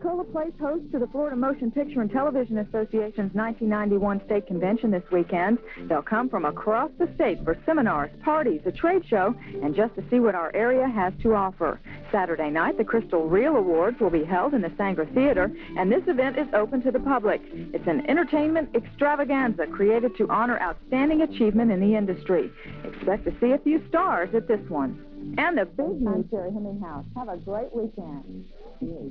Pensacola plays host to the Florida Motion Picture and Television Association's 1991 state convention this weekend. They'll come from across the state for seminars, parties, a trade show, and just to see what our area has to offer. Saturday night, the Crystal Reel Awards will be held in the Saenger Theater, and this event is open to the public. It's an entertainment extravaganza created to honor outstanding achievement in the industry. Expect to see a few stars at this one. And the big news here at Hemming House. Have a great weekend.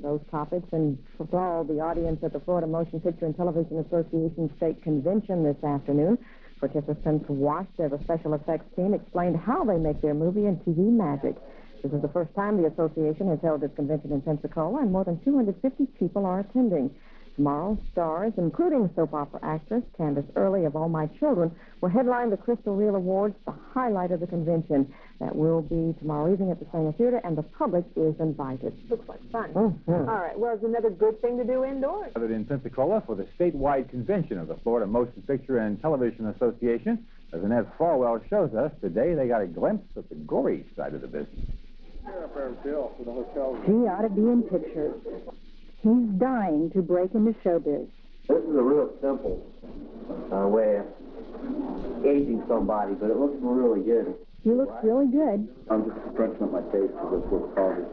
Those topics, and for all the audience at the Florida Motion Picture and Television Association State Convention this afternoon, participants watched as a special effects team explained how they make their movie and TV magic. This is the first time the association has held this convention in Pensacola, and more than 250 people are attending. Tomorrow, stars, including soap opera actress Candace Early of All My Children, will headline the Crystal Reel Awards, the highlight of the convention. That will be tomorrow evening at the Saenger Theater, and the public is invited. Looks like fun. Mm-hmm. All right, well, it's another good thing to do indoors. Gathered in Pensacola for the statewide convention of the Florida Motion Picture and Television Association. As Annette Falwell shows us, today they got a glimpse of the gory side of the business. She ought to be in pictures. He's dying to break into showbiz. This is a real simple way of aging somebody, but it looks really good. He looks really good. I'm just stretching up my face because it's what's called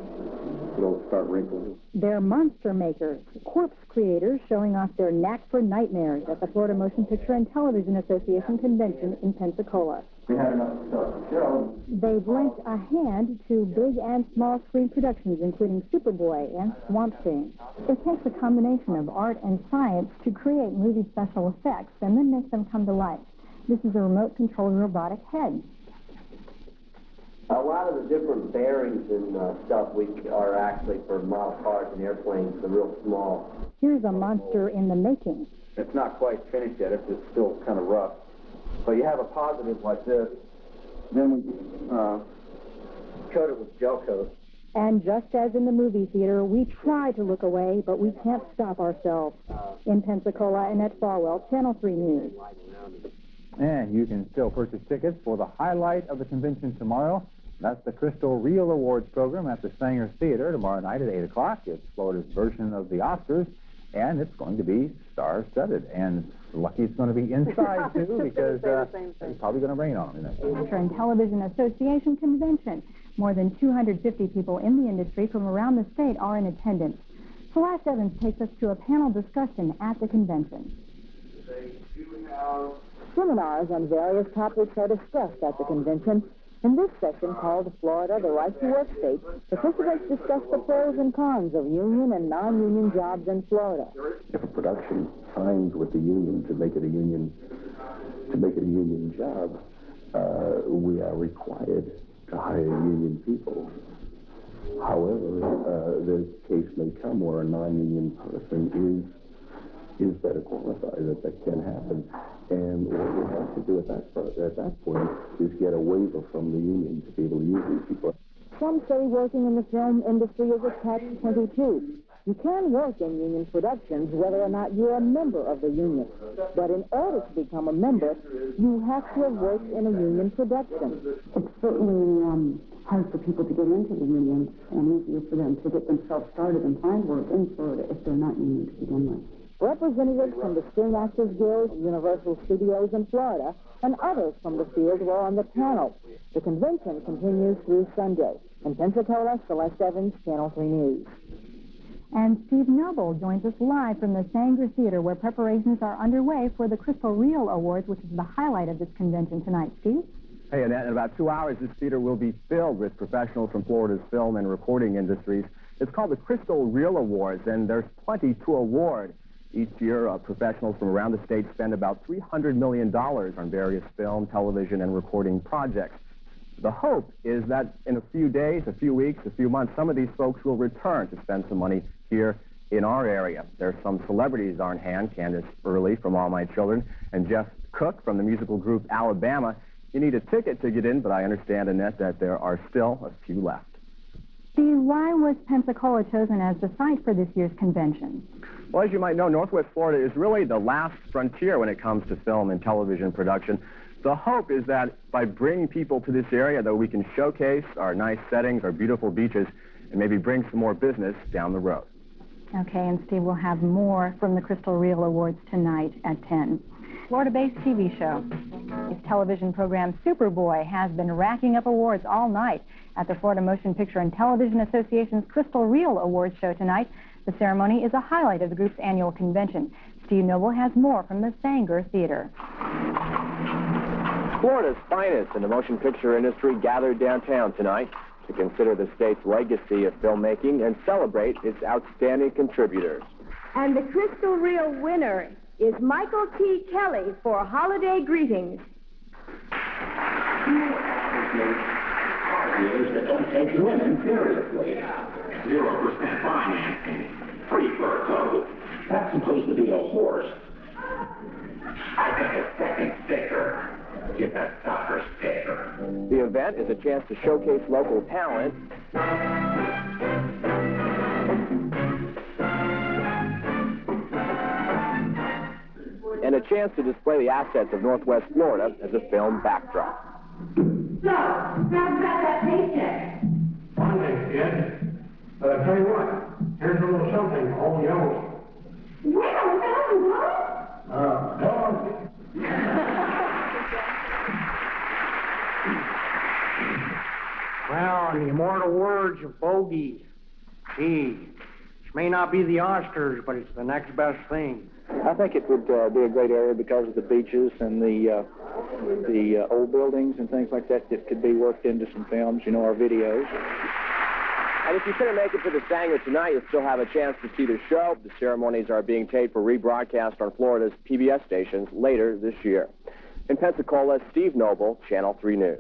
it'll start wrinkles. They're monster makers, corpse creators showing off their knack for nightmares at the Florida Motion Picture and Television Association Convention in Pensacola. We had enough stuff to show. They've lent a hand to big and small screen productions, including Superboy and Swamp Thing. It takes a combination of art and science to create movie special effects and then make them come to life. This is a remote-controlled robotic head. A lot of the different bearings and stuff are actually for model cars and airplanes, the real small. Here's a monster in the making. It's not quite finished yet. It's still kind of rough. So you have a positive like this. Then we coat it with gel coat. And just as in the movie theater, we try to look away, but we can't stop ourselves. In Pensacola, Annette Falwell, Channel 3 News. And you can still purchase tickets for the highlight of the convention tomorrow. That's the Crystal Reel Awards program at the Saenger Theater tomorrow night at 8 o'clock. It's Florida's version of the Oscars, and it's going to be star-studded. And lucky it's going to be inside, too, because it's probably going to rain on them. Picture and Television Association Convention. More than 250 people in the industry from around the state are in attendance. Celeste Evans takes us to a panel discussion at the convention. Seminars on various topics are discussed at the convention. In this session, called Florida, the Right to Work State, participants discuss the pros and cons of union and non-union jobs in Florida. If a production signs with the union to make it a union job, we are required to hire union people. However, the case may come where a non-union person is better qualified. That can happen. And what we have to do at that point is get a waiver from the union to be able to use these people. Some say working in the film industry is a catch-22. You can work in union productions whether or not you're a member of the union. But in order to become a member, you have to have worked in a union production. It's certainly hard for people to get into the union and easier for them to get themselves started and find work in Florida if they're not union to begin with. Representatives from the Screen Actors Guild, Universal Studios in Florida, and others from the field were on the panel. The convention continues through Sunday. In Pensacola, Celeste Evans, Channel 3 News. And Steve Noble joins us live from the Saenger Theater, where preparations are underway for the Crystal Reel Awards, which is the highlight of this convention tonight. Steve? Hey, Annette, in about 2 hours, this theater will be filled with professionals from Florida's film and recording industries. It's called the Crystal Reel Awards, and there's plenty to award. Each year, professionals from around the state spend about $300 million on various film, television, and recording projects. The hope is that in a few days, a few weeks, a few months, some of these folks will return to spend some money here in our area. There's some celebrities on hand, Candace Early from All My Children, and Jeff Cook from the musical group Alabama. You need a ticket to get in, but I understand, Annette, that there are still a few left. Steve, why was Pensacola chosen as the site for this year's convention? Well, as you might know, Northwest Florida is really the last frontier when it comes to film and television production. The hope is that by bringing people to this area, that we can showcase our nice settings, our beautiful beaches, and maybe bring some more business down the road. Okay, and Steve will have more from the Crystal Reel Awards tonight at 10. Florida-based TV show. Its television program Superboy has been racking up awards all night at the Florida Motion Picture and Television Association's Crystal Reel Awards show tonight. The ceremony is a highlight of the group's annual convention. Steve Noble has more from the Saenger Theater. Florida's finest in the motion picture industry gathered downtown tonight to consider the state's legacy of filmmaking and celebrate its outstanding contributors. And the Crystal Reel winner is Michael T. Kelly for Holiday Greetings. Argues that don't take women seriously. 0% financing. Free fur coat. That's supposed to be a horse. I think a second sticker. Get that soccer sticker. The event is a chance to showcase local talent and a chance to display the assets of Northwest Florida as a film backdrop. So, how's about that paycheck? One thing, kid. But I tell you what, here's a little something for all yours. Well, in the immortal words of Bogey, gee, this may not be the Oscars, but it's the next best thing. I think it would be a great area because of the beaches and the old buildings and things like that that could be worked into some films, you know, or videos. And if you couldn't make it to the Saenger tonight, you'll still have a chance to see the show. The ceremonies are being taped for rebroadcast on Florida's PBS stations later this year. In Pensacola, Steve Noble, Channel 3 News.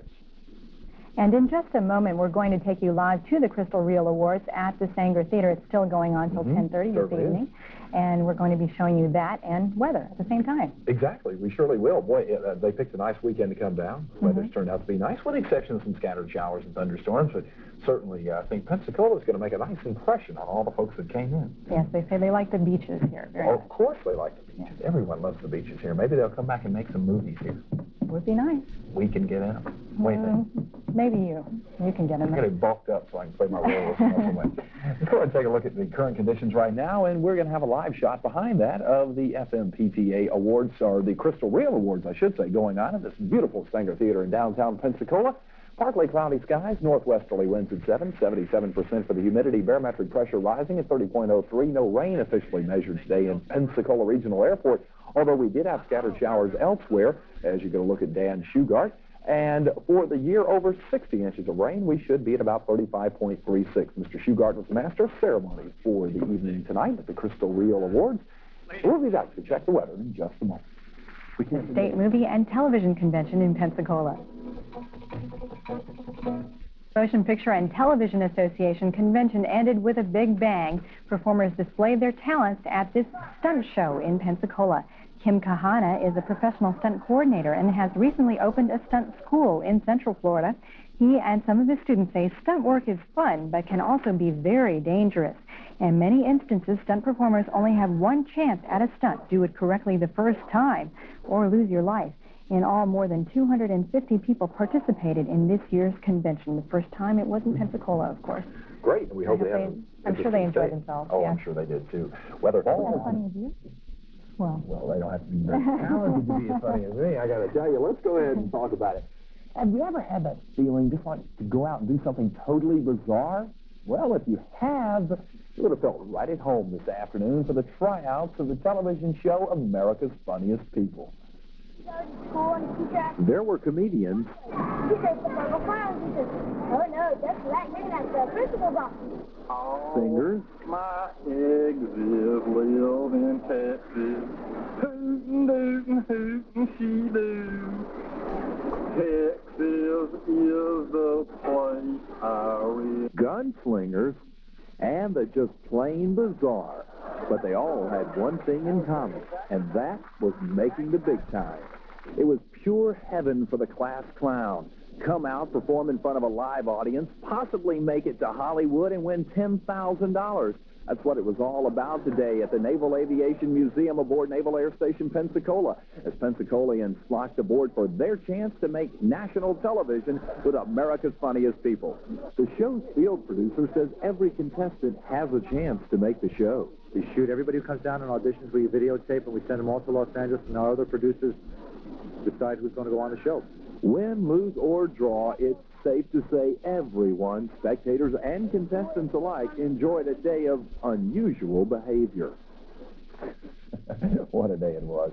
And in just a moment, we're going to take you live to the Crystal Reel Awards at the Saenger Theater. It's still going on until 10:30 this evening. And we're going to be showing you that and weather at the same time. Exactly. We surely will. Boy, they picked a nice weekend to come down. The weather's turned out to be nice, with the exception of some scattered showers and thunderstorms. But certainly, I think Pensacola is going to make a nice impression on all the folks that came in. Yes, they say they like the beaches here. Very Oh, much. of course they like the beaches. Everyone loves the beaches here. Maybe they'll come back and make some movies here. Would be nice. We can get in them. What do you think? Maybe you. You can get in I'm there. getting bulked up so I can play my role with muscle weight. Let's go ahead and take a look at the current conditions right now, and we're going to have a live shot behind that of the FMPTA Awards, or the Crystal Reel Awards, I should say, going on at this beautiful Saenger Theater in downtown Pensacola. Partly cloudy skies, northwesterly winds at 77% for the humidity, barometric pressure rising at 30.03. No rain officially measured today in Pensacola Regional Airport, although we did have scattered showers elsewhere, as you're going to look at Dan Shugart. And for the year, over 60 inches of rain, we should be at about 35.36. Mr. Shugart was the master of ceremonies for the evening tonight at the Crystal Reel Awards. We'll be back to check the weather in just a moment. The State Movie and Television Convention in Pensacola. Motion Picture and Television Association convention ended with a big bang. Performers displayed their talents at this stunt show in Pensacola. Kim Kahana is a professional stunt coordinator and has recently opened a stunt school in Central Florida. He and some of his students say stunt work is fun, but can also be very dangerous. In many instances, stunt performers only have one chance at a stunt. Do it correctly the first time or lose your life. In all, more than 250 people participated in this year's convention. The first time it was in Pensacola, of course. Great. We hope they have. I'm sure they enjoyed themselves. Oh, yeah. I'm sure they did, too. Weather. That's funny of you. Well, they don't have to be very talented to be as funny as me, I got to tell you. Let's go ahead and talk about it. Have you ever had that feeling just like to go out and do something totally bizarre? Well, if you have, you would have felt right at home this afternoon for the tryouts of the television show America's Funniest People. There were comedians. He says the purple clown. He says, oh no, that's right. Maybe that's the principal's office. Singers. My eggs live in Texas. Hootin' dootin' hootin' she do. Texas is the place I live. Gunslingers, and the just plain bizarre. But they all had one thing in common, and that was making the big time. It was pure heaven for the class clown. Come out, perform in front of a live audience, possibly make it to Hollywood and win $10,000. That's what it was all about today at the Naval Aviation Museum aboard Naval Air Station Pensacola, as Pensacolians flocked aboard for their chance to make national television with America's Funniest People. The show's field producer says every contestant has a chance to make the show. We shoot everybody who comes down and auditions. We videotape, and we send them all to Los Angeles, and our other producers decide who's going to go on the show. Win, lose, or draw, it's safe to say everyone, spectators and contestants alike, enjoyed a day of unusual behavior. What a day it was.